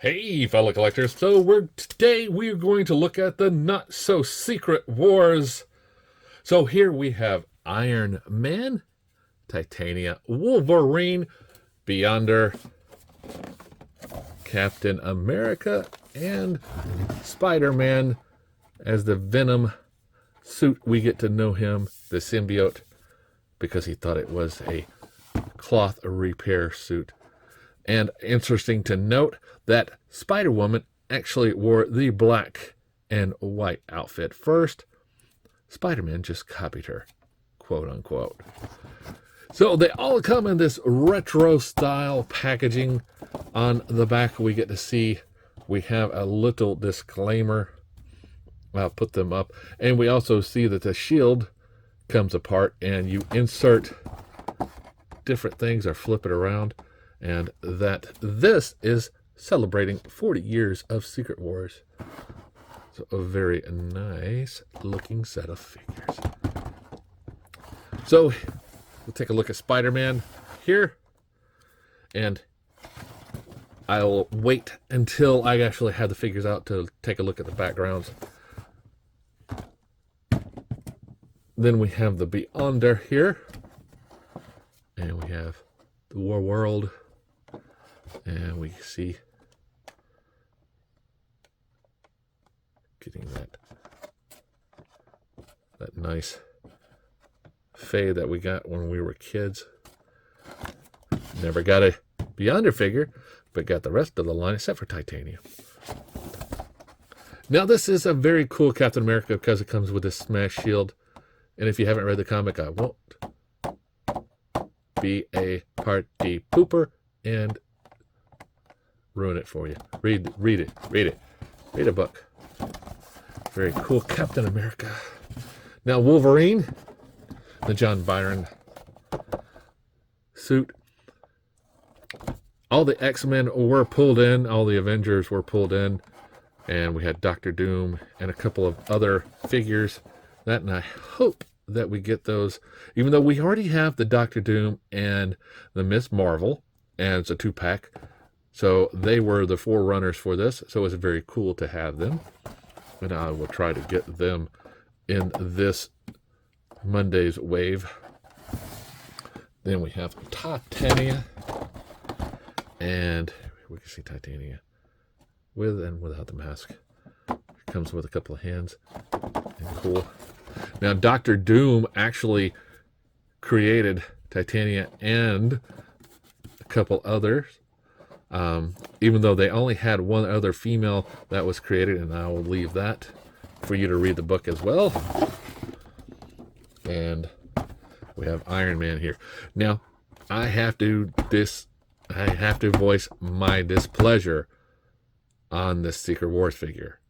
Hey, fellow collectors. So today we're going to look at the not so secret wars. So here we have Iron Man, Titania, Wolverine, Beyonder, Captain America, and Spider-Man as the Venom suit. We get to know him, the symbiote, because he thought it was a cloth repair suit. And interesting to note that Spider-Woman actually wore the black and white outfit first. Spider-Man just copied her, quote unquote. So they all come in this retro style packaging. On the back we get to see we have a little disclaimer. I'll put them up. And we also see that the shield comes apart and you insert different things or flip it around. And that this is celebrating 40 years of Secret Wars. So a very nice looking set of figures. So we'll take a look at Spider-Man here. And I'll wait until I actually have the figures out to take a look at the backgrounds. Then we have the Beyonder here. And we have the War World. And we see getting that nice fade that we got when we were kids. Never got a Beyonder figure, but got the rest of the line except for Titania. Now this is a very cool Captain America because it comes with this smash shield. And if you haven't read the comic, I won't be a party pooper and ruin it for you. Read it. Read a book. Very cool Captain America. Now Wolverine, the John Byron suit. All the X-Men were pulled in. All the Avengers were pulled in. And we had Doctor Doom and a couple of other figures. And I hope that we get those. Even though we already have the Doctor Doom and the Miss Marvel. And it's a 2-pack. So they were the forerunners for this. So it's very cool to have them. And I will try to get them in this Monday's wave. Then we have Titania. And we can see Titania with and without the mask. It comes with a couple of hands. And cool. Now Doctor Doom actually created Titania and a couple others. Even though they only had one other female that was created, and I will leave that for you to read the book as well. And we have Iron Man here. Now, I have to voice my displeasure on this Secret Wars figure.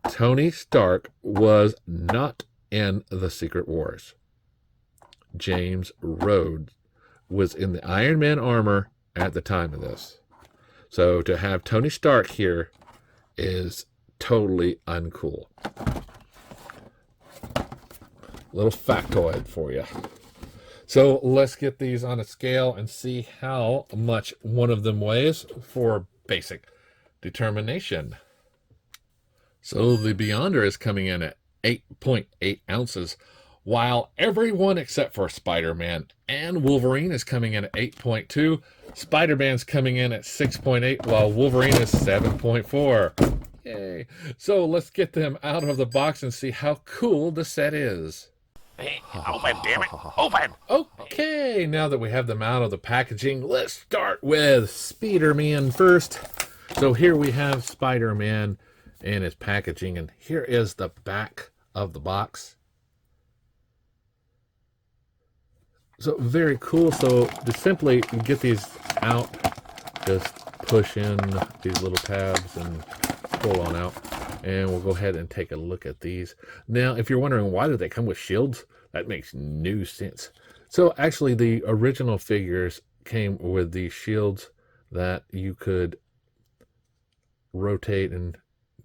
Tony Stark was not in the Secret Wars. James Rhodes was in the Iron Man armor at the time of this. So to have Tony Stark here is totally uncool. Little factoid for you. So let's get these on a scale and see how much one of them weighs for basic determination. So the Beyonder is coming in at 8.8 ounces, while everyone except for Spider-Man and Wolverine is coming in at 8.2. Spider-Man's coming in at 6.8, while Wolverine is 7.4. Yay. So let's get them out of the box and see how cool the set is. Hey, open, damn it, open! Okay, now that we have them out of the packaging, let's start with Spider-Man first. So here we have Spider-Man and his packaging, and here is the back of the box. So very cool. So to simply get these out, just push in these little tabs and pull on out. And we'll go ahead and take a look at these. Now, if you're wondering why do they come with shields, that makes no sense. So actually the original figures came with these shields that you could rotate and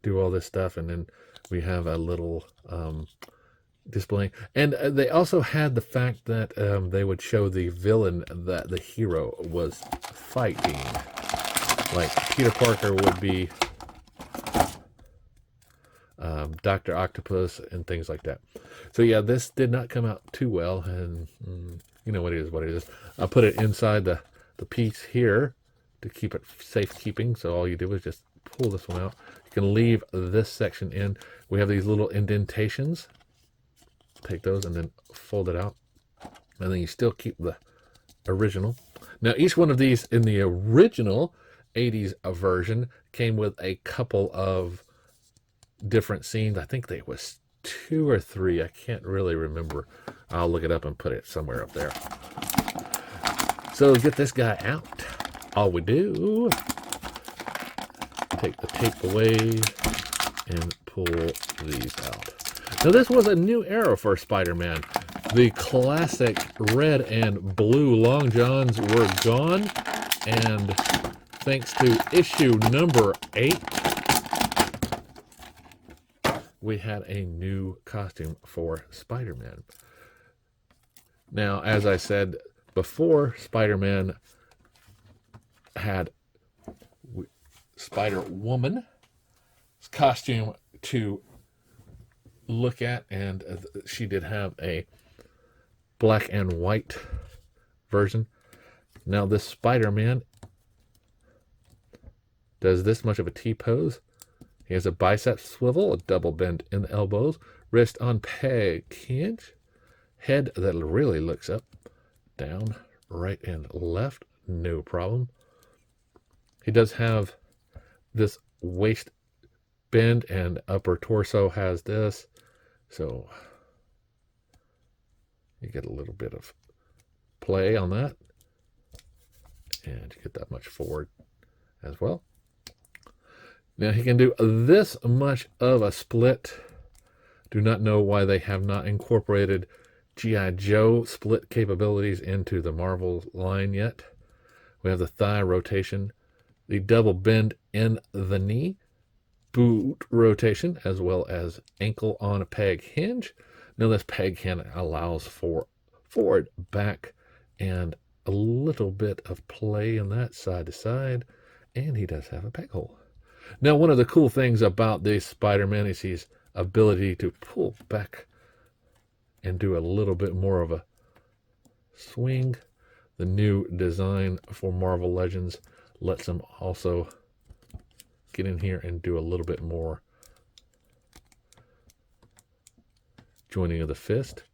do all this stuff. And then we have a little display. And they also had the fact that they would show the villain that the hero was fighting. like Peter Parker would be Dr. Octopus and things like that. So yeah, this did not come out too well, and you know what it is. I put it inside the piece here to keep it safekeeping. So all you do is just pull this one out. You can leave this section in. We have these little indentations. Take those and then fold it out. And then you still keep the original. Now each one of these in the original 80s version came with a couple of different scenes. I think there was 2 or 3. I can't really remember. I'll look it up and put it somewhere up there. So get this guy out. All we do, take the tape away and pull these out. Now this was a new era for Spider-Man. The classic red and blue long johns were gone, and thanks to issue number 8, we had a new costume for Spider-Man. Now, as I said before, Spider-Man had Spider-Woman's costume to look at, and she did have a black and white version. Now this Spider-Man does this much of a T-pose. He has a bicep swivel, a double bend in the elbows, wrist on peg hinge, head that really looks up, down, right and left, no problem. He does have this waist bend, and upper torso has this, so you get a little bit of play on that, and you get that much forward as well. Now he can do this much of a split. Do not know why they have not incorporated G.I. Joe split capabilities into the Marvel line yet. We have the thigh rotation, the double bend in the knee, boot rotation, as well as ankle on a peg hinge. Now this peg hinge allows for forward, back, and a little bit of play in that side to side, and he does have a peg hole. Now one of the cool things about this Spider-Man is his ability to pull back and do a little bit more of a swing. The new design for Marvel Legends lets him also get in here and do a little bit more joining of the fist.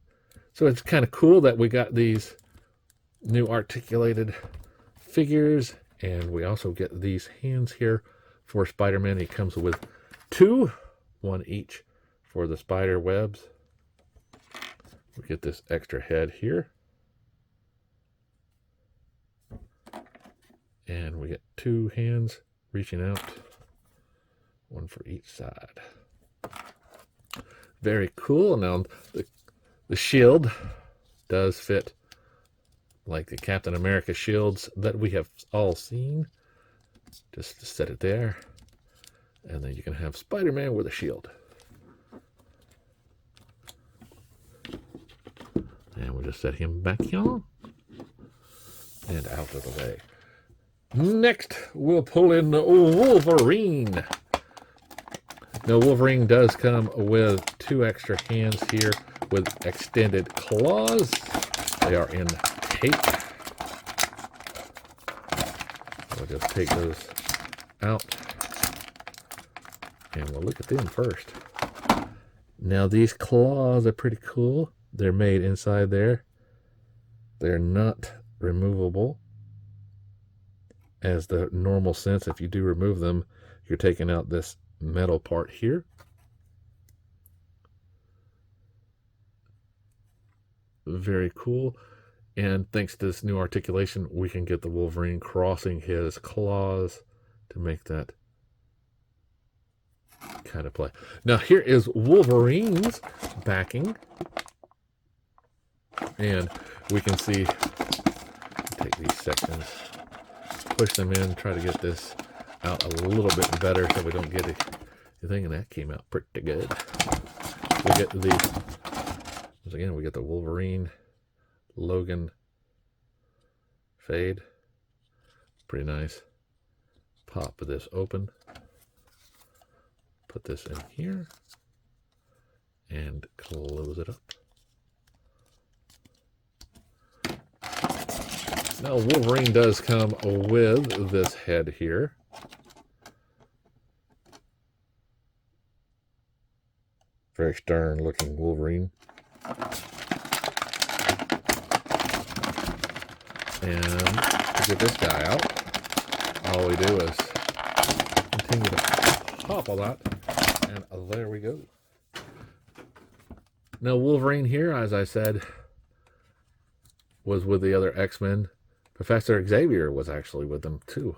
So it's kind of cool that we got these new articulated figures, and we also get these hands here for Spider-Man. He comes with 2, 1 each for the spider webs. We get this extra head here, and we get 2 hands reaching out, 1 for each side. Very cool. Now the shield does fit like the Captain America shields that we have all seen. Just to set it there, and then you can have Spider-Man with a shield. And we'll just set him back here and out of the way. Next, we'll pull in Wolverine. Now, Wolverine does come with 2 extra hands here with extended claws. They are in tape. We'll just take those out, and we'll look at them first. Now, these claws are pretty cool. They're made inside there. They're not removable as the normal sense. If you do remove them, you're taking out this metal part here. Very cool. And thanks to this new articulation, we can get the Wolverine crossing his claws to make that kind of play. Now here is Wolverine's backing. And we can see, take these sections, push them in, try to get this out a little bit better so we don't get anything, and that came out pretty good. We get the, once again, we get the Wolverine Logan fade. Pretty nice. pop this open. Put this in here. And close it up. Now, Wolverine does come with this head here. Very stern looking Wolverine. And to get this guy out, all we do is continue to pop all that. And there we go. Now, Wolverine here, as I said, was with the other X-Men. Professor Xavier was actually with them too,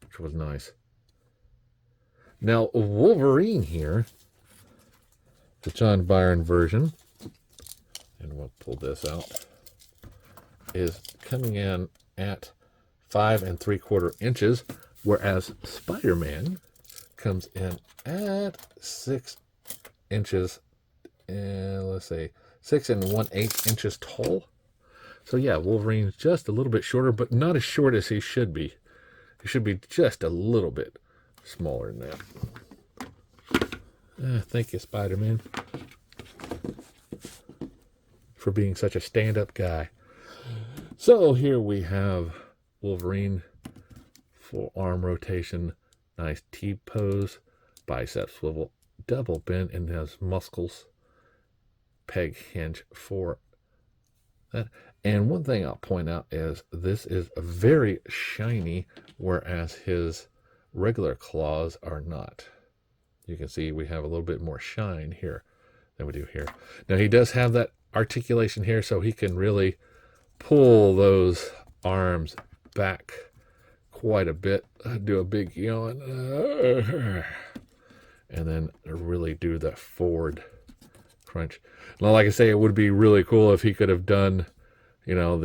which was nice. Now, Wolverine here, the John Byrne version, and we'll pull this out, is coming in at 5 3/4 inches, whereas Spider-Man comes in at 6 inches, and let's say 6 1/8 inches tall. So yeah, Wolverine's just a little bit shorter, but not as short as he should be. He should be just a little bit smaller than that. Thank you, Spider-Man, for being such a stand-up guy. So here we have Wolverine, full arm rotation, nice T-pose, bicep swivel, double bend in his muscles, peg hinge for that. And one thing I'll point out is this is very shiny, whereas his regular claws are not. You can see we have a little bit more shine here than we do here. Now he does have that articulation here, so he can really pull those arms back quite a bit, do a big yawn, and then really do the forward crunch. Now, like I say, it would be really cool if he could have done, you know,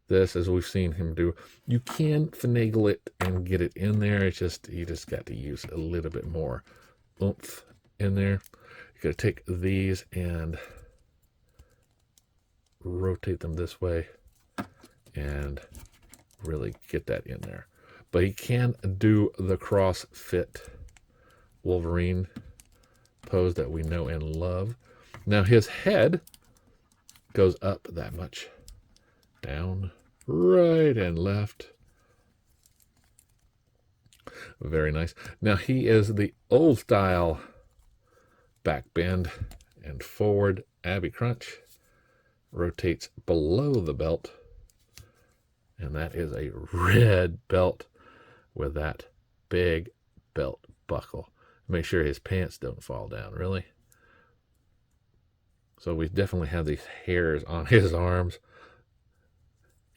this as we've seen him do. You can finagle it and get it in there. It's just, you just got to use a little bit more oomph in there. You got to take these and rotate them this way and really get that in there. But he can do the cross fit Wolverine pose that we know and love. Now his head goes up that much, down, right and left. Very nice. Now he is the old style back bend and forward Abby crunch. Rotates below the belt, and that is a red belt with that big belt buckle. Make sure his pants don't fall down, really. So we definitely have these hairs on his arms,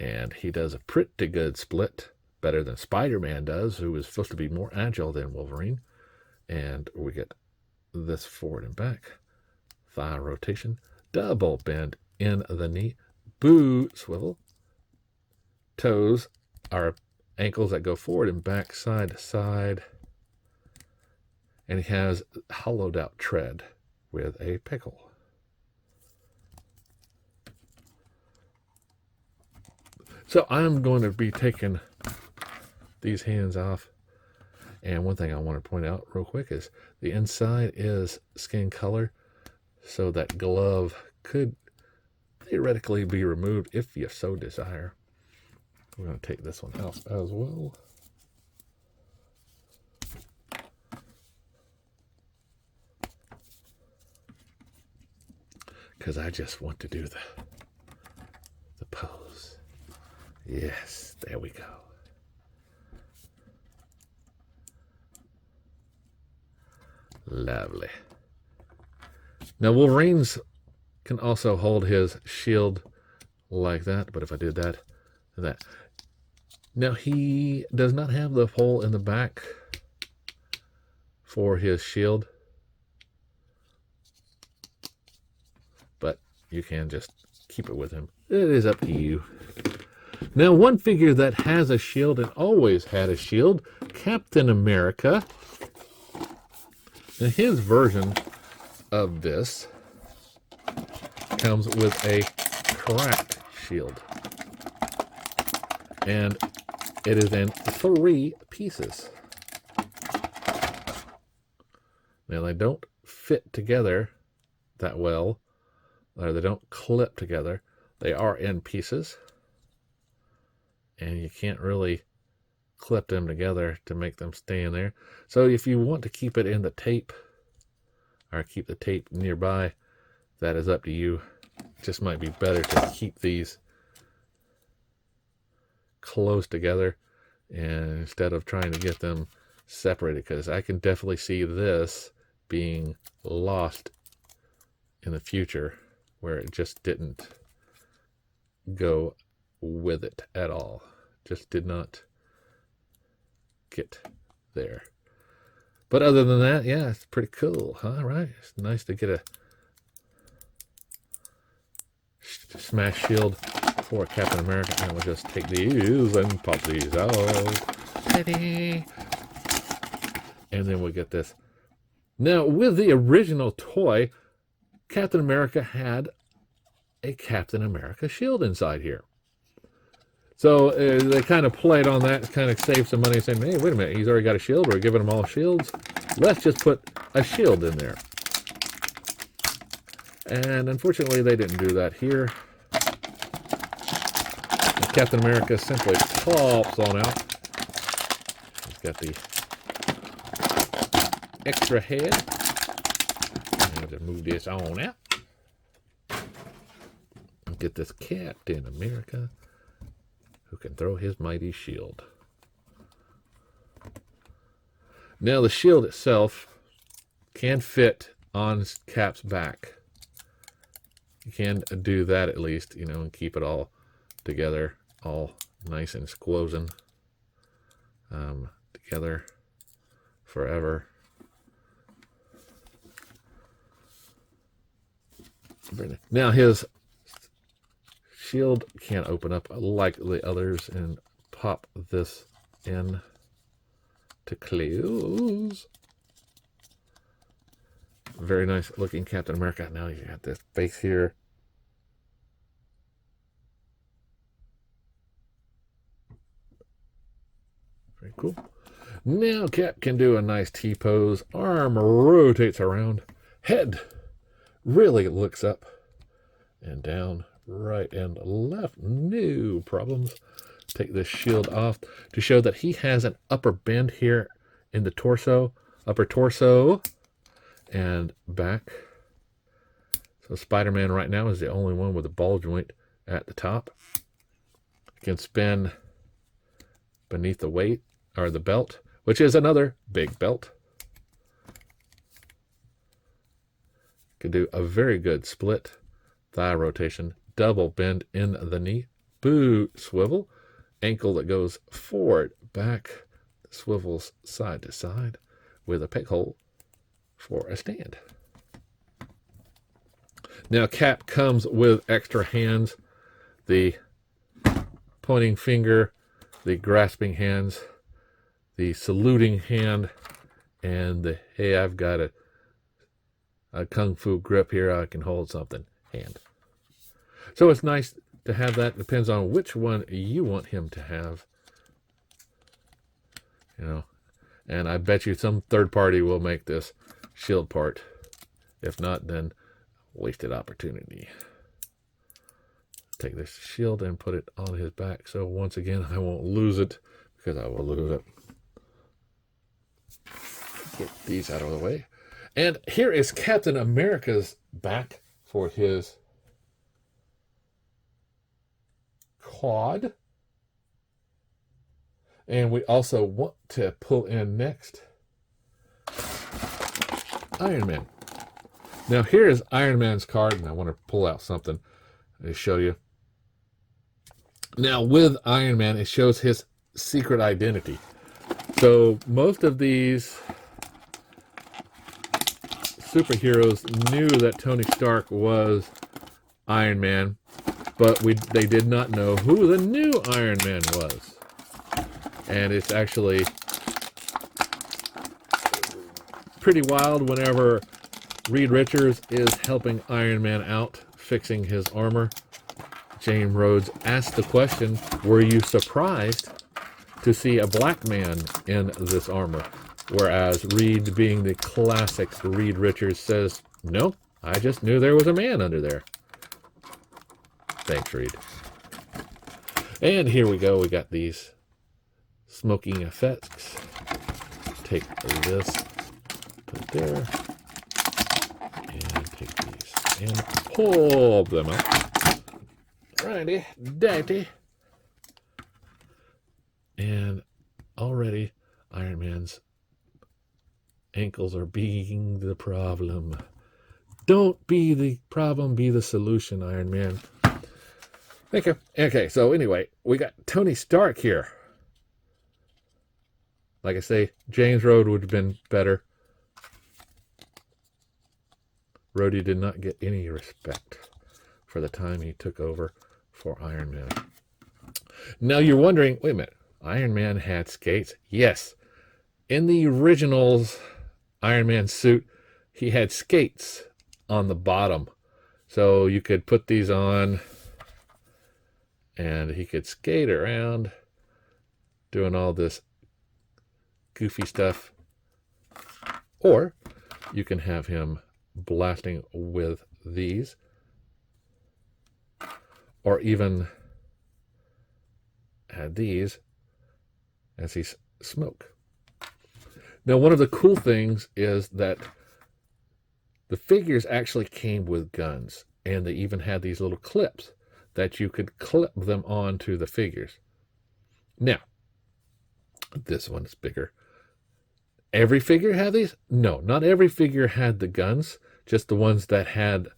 and he does a pretty good split, better than Spider-Man does, who is supposed to be more agile than Wolverine. And we get this forward and back, thigh rotation, double bend in the knee, boot swivel, toes are ankles that go forward and back, side to side, and he has hollowed out tread with a pickle. So I'm going to be taking these hands off, and one thing I want to point out real quick is the inside is skin color, so that glove could theoretically be removed if you so desire. We're going to take this one out as well. Because I just want to do the pose. Yes, there we go. Lovely. Now Wolverine's can also hold his shield like that, but if I did that and that. Now he does not have the hole in the back for his shield, but you can just keep it with him. It is up to you. Now one figure that has a shield and always had a shield, Captain America. Now his version of this comes with a cracked shield. And it is in 3 pieces. Now, they don't fit together that well, or they don't clip together. They are in pieces, and you can't really clip them together to make them stay in there. So if you want to keep it in the tape, or keep the tape nearby, that is up to you. It just might be better to keep these close together, and instead of trying to get them separated, because I can definitely see this being lost in the future, where it just didn't go with it at all. Just did not get there. But other than that, yeah, it's pretty cool, huh? Right? It's nice to get a smash shield for Captain America. And we'll just take these and pop these out. And then we'll get this. Now, with the original toy, Captain America had a Captain America shield inside here. So they kind of played on that, kind of saved some money, saying, hey, wait a minute, he's already got a shield. We're giving him all shields. Let's just put a shield in there. And unfortunately, they didn't do that here. And Captain America simply pops on out. He's got the extra head. I'll just move this on out. And get this Captain America who can throw his mighty shield. Now the shield itself can fit on Cap's back. You can do that at least, you know, and keep it all together, all nice and squozen together forever. Now his shield can't open up like the others, and pop this in to close. Very nice looking Captain America. Now you got this face here. Very cool. Now Cap can do a nice T-pose. Arm rotates around. Head really looks up and down, right and left. No problems. Take this shield off to show that he has an upper bend here in the torso, upper torso, and back. So Spider-Man right now is the only one with a ball joint at the top. He can spin beneath the weight, or the belt, which is another big belt. Can do a very good split thigh rotation, double bend in the knee, boot swivel, ankle that goes forward, back, swivels side to side with a peg hole for a stand. Now Cap comes with extra hands, the pointing finger, the grasping hands, the saluting hand, and the, hey, I've got a kung fu grip here, I can hold something hand. So it's nice to have that. Depends on which one you want him to have, you know. And I bet you some third party will make this shield part. If not, then wasted opportunity. Take this shield and put it on his back, so once again I won't lose it, because I will lose it. Get these out of the way. And here is Captain America's back for his quad. And we also want to pull in next Iron Man. Now here is Iron Man's card, and I want to pull out something to show you. Now with Iron Man, it shows his secret identity. So most of these superheroes knew that Tony Stark was Iron Man, but they did not know who the new Iron Man was. And it's actually pretty wild whenever Reed Richards is helping Iron Man out, fixing his armor. James Rhodes asked the question, were you surprised to see a black man in this armor? Whereas Reed, being the classic Reed Richards, says, no, I just knew there was a man under there. Thanks, Reed. And here we go. We got these smoking effects. Take this, put it there, and take these and pull them out. Righty, daddy. And already Iron Man's ankles are being the problem. Don't be the problem, be the solution, Iron Man. Okay, so anyway, we got Tony Stark here. Like I say, James Rhodes would have been better. Rhodey did not get any respect for the time he took over for Iron Man. Now you're wondering, wait a minute, Iron Man had skates? Yes. In the originals Iron Man suit, he had skates on the bottom. So you could put these on and he could skate around doing all this goofy stuff. Or you can have him blasting with these, or even had these as he smoke. Now, one of the cool things is that the figures actually came with guns, and they even had these little clips that you could clip them onto the figures. Now, this one is bigger. Every figure had these? No, not every figure had the guns, just the ones that had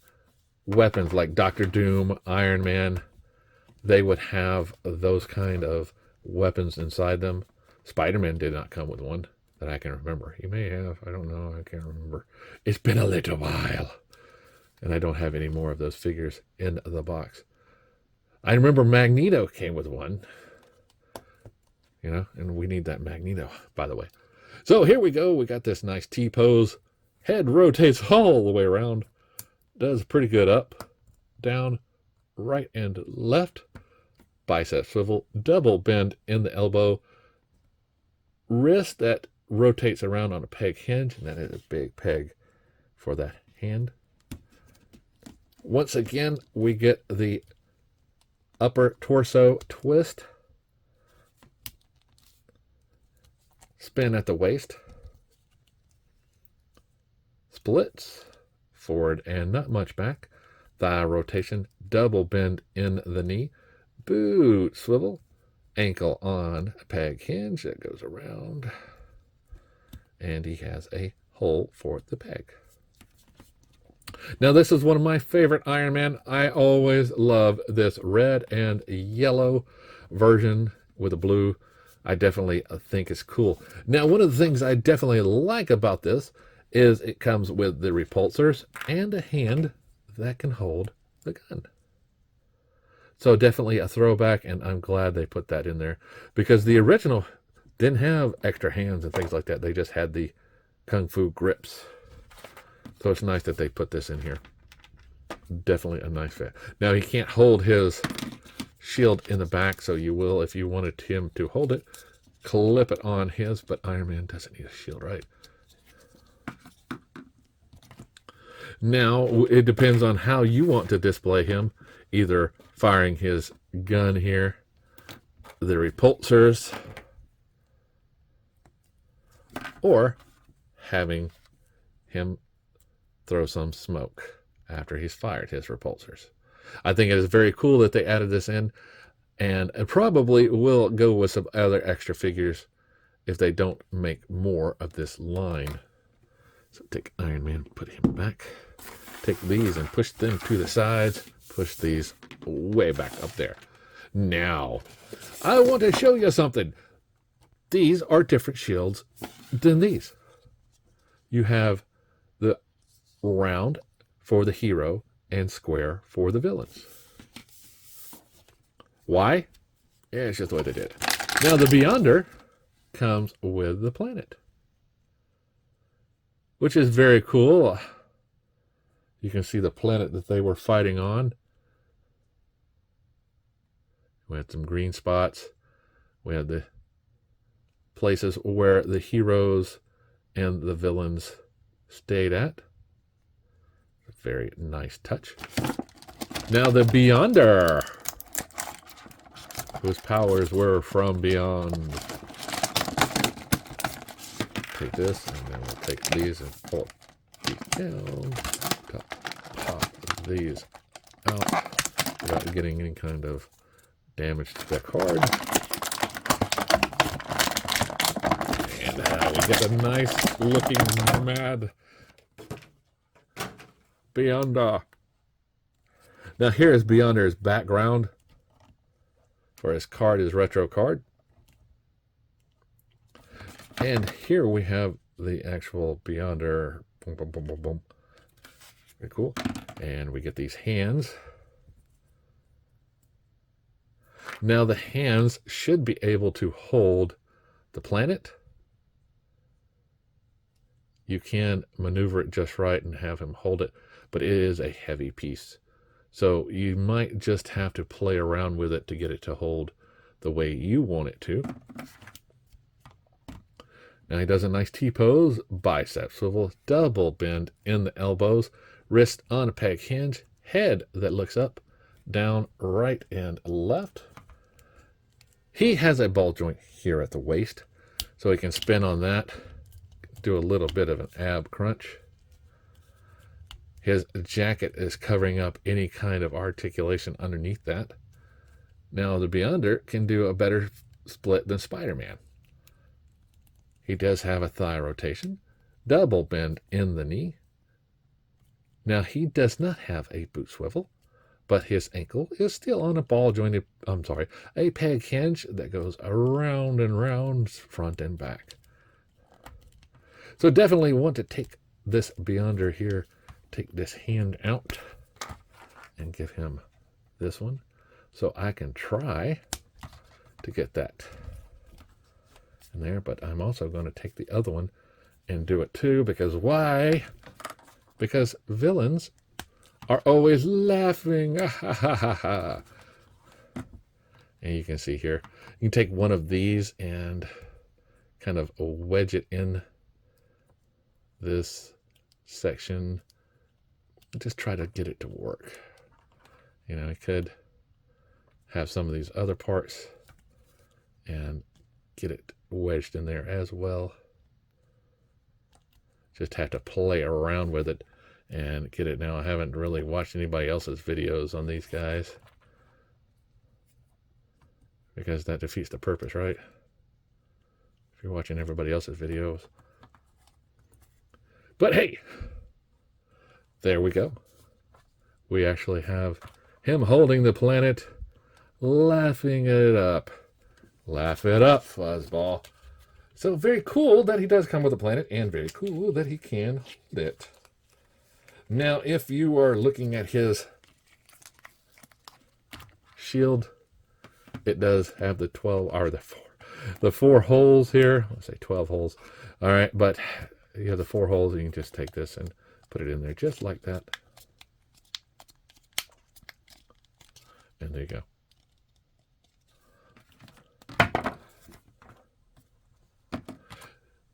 weapons like Dr. Doom, Iron Man. They would have those kind of weapons inside them. Spider-Man did not come with one that I can remember. He may have, I don't know, I can't remember. It's been a little while. And I don't have any more of those figures in the box. I remember Magneto came with one. You know, and we need that Magneto, by the way. So here we go. We got this nice T-pose. Head rotates all the way around. Does pretty good up, down, right, and left. Bicep swivel. Double bend in the elbow. Wrist that rotates around on a peg hinge. And that is a big peg for that hand. Once again, we get the upper torso twist. Spin at the waist. Splits. Forward and not much back. Thigh rotation. Double bend in the knee. Boot swivel. Ankle on a peg hinge that goes around. And he has a hole for the peg. Now this is one of my favorite Iron Man. I always love this red and yellow version with a blue. I definitely think it's cool. Now, one of the things I definitely like about this is it comes with the repulsors and a hand that can hold the gun. So definitely a throwback, and I'm glad they put that in there because the original didn't have extra hands and things like that. They just had the Kung Fu grips. So it's nice that they put this in here. Definitely a nice fit. Now, he can't hold his shield in the back, so you will, if you wanted him to hold it, clip it on his, but Iron Man doesn't need a shield, right? Now, it depends on how you want to display him, either firing his gun here, the repulsors, or having him throw some smoke after he's fired his repulsors. I think it is very cool that they added this in, and it probably will go with some other extra figures if they don't make more of this line. So take Iron Man, put him back. Take these and push them to the sides. Push these way back up there. Now, I want to show you something. These are different shields than these. You have the round for the hero and square for the villains. Why? Yeah, it's just what they did. Now, the Beyonder comes with the planet, which is very cool. You can see the planet that they were fighting on. We had some green spots. We had the places where the heroes and the villains stayed at. A very nice touch. Now the Beyonder, whose powers were from beyond. Take this, and then we'll take these and pull these down. Pop these out without getting any kind of damage to the card. And we get a nice looking mad Beyonder. Now here is Beyonder's background for his card, his retro card. And here we have the actual Beyonder. Boom, boom, boom, boom, boom. Very cool. And we get these hands. Now the hands should be able to hold the planet. You can maneuver it just right and have him hold it, but it is a heavy piece. So you might just have to play around with it to get it to hold the way you want it to. Now he does a nice T-pose, bicep swivel, double bend in the elbows, wrist on a peg hinge, head that looks up, down, right, and left. He has a ball joint here at the waist, so he can spin on that, do a little bit of an ab crunch. His jacket is covering up any kind of articulation underneath that. Now the Beyonder can do a better split than Spider-Man. He does have a thigh rotation, double bend in the knee. Now he does not have a boot swivel, but his ankle is still on a a peg hinge that goes around and round, front and back. So definitely want to take this Beyonder here, take this hand out and give him this one so I can try to get that in there, but I'm also going to take the other one and do it too, because why? Because villains are always laughing. And you can see here, you can take one of these and kind of wedge it in this section. Just try to get it to work. You know, I could have some of these other parts and get it wedged in there as well. Just have to play around with it and get it. Now I haven't really watched anybody else's videos on these guys, because that defeats the purpose, right? If you're watching everybody else's videos. But hey, there we go. We actually have him holding the planet, laughing it up. Laugh it up, Fuzzball. So very cool that he does come with a planet, and very cool that he can hold it. Now, if you are looking at his shield, it does have the 12, or the four holes here. Let's say 12 holes. All right, but you have the 4 holes, and you can just take this and put it in there just like that. And there you go.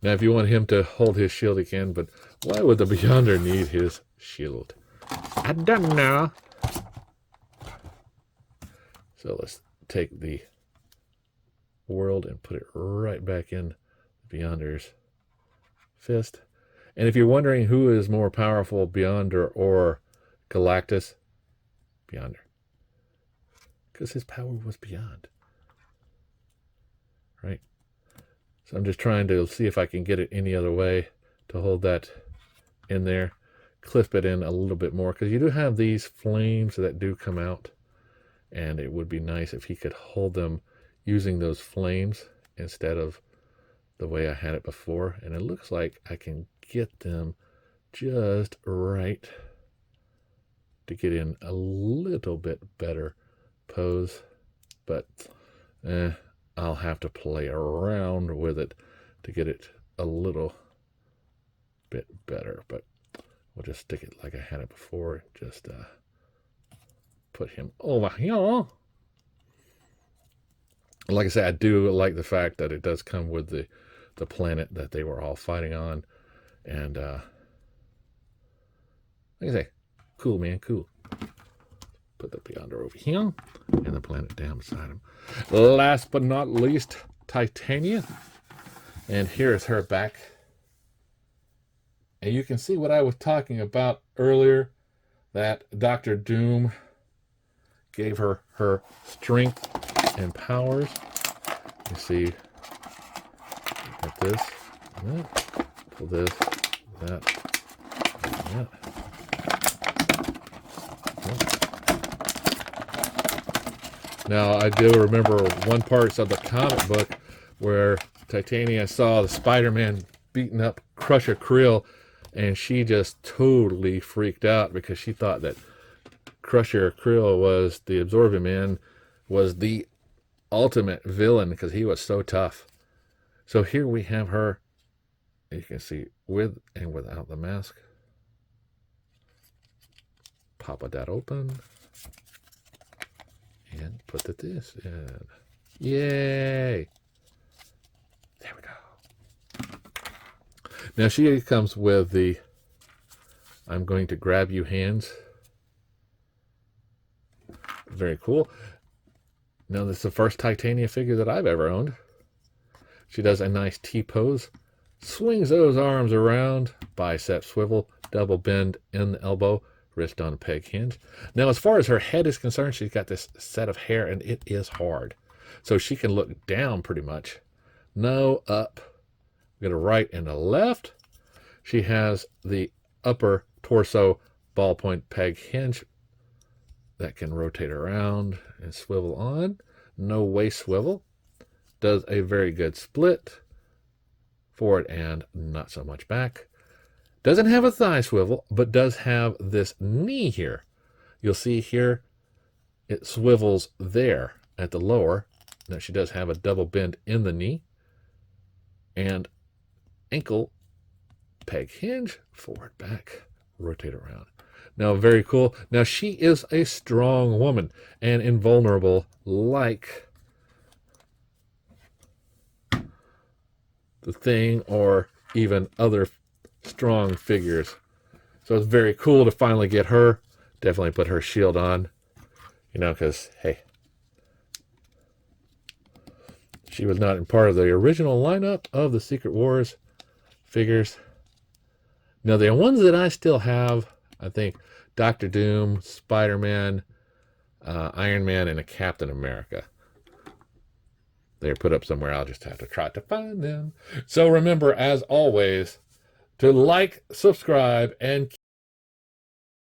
Now, if you want him to hold his shield, he can, but why would the Beyonder need his shield? I don't know. So let's take the world and put it right back in Beyonder's fist. And if you're wondering who is more powerful, Beyonder or Galactus, Beyonder. Because his power was beyond. Right? So I'm just trying to see if I can get it any other way to hold that in there. Clip it in a little bit more, because you do have these flames that do come out. And it would be nice if he could hold them using those flames instead of the way I had it before. And it looks like I can get them just right to get in a little bit better pose. But I'll have to play around with it to get it a little bit better. But we'll just stick it like I had it before. Just put him over here. Like I said, I do like the fact that it does come with the planet that they were all fighting on. And like I say, cool, man, cool. Put the Beyonder over here and the planet down beside him. Last but not least, Titania. And here's her back. And you can see what I was talking about earlier, that Dr. Doom gave her her strength and powers. You see, like this, that, pull this, that, that. Now, I do remember one part of the comic book where Titania saw the Spider-Man beating up Crusher Krill, and she just totally freaked out because she thought that Crusher Krill was the Absorbing Man, was the ultimate villain because he was so tough. So here we have her, you can see, with and without the mask. Pop that open. And put this in. Yay! There we go. Now she comes with the I'm going to grab you hands. Very cool. Now this is the first Titania figure that I've ever owned. She does a nice T-pose. Swings those arms around. Bicep swivel. Double bend in the elbow. Wrist on a peg hinge. Now, as far as her head is concerned, she's got this set of hair, and it is hard. So she can look down pretty much. No up. We got a right and a left. She has the upper torso ballpoint peg hinge that can rotate around and swivel on. No waist swivel. Does a very good split. Forward and not so much back. Doesn't have a thigh swivel, but does have this knee here. You'll see here, it swivels there at the lower. Now she does have a double bend in the knee. And ankle peg hinge, forward, back, rotate around. Now, very cool. Now, she is a strong woman and invulnerable like the Thing or even other strong figures. So it's very cool to finally get her. Definitely put her shield on, you know, because hey, she was not in part of the original lineup of the Secret Wars figures. Now the ones that I still have, I think Doctor Doom, Spider-Man, Iron Man, and a Captain America. They're put up somewhere. I'll just have to try to find them. So remember, as always, to like, subscribe, and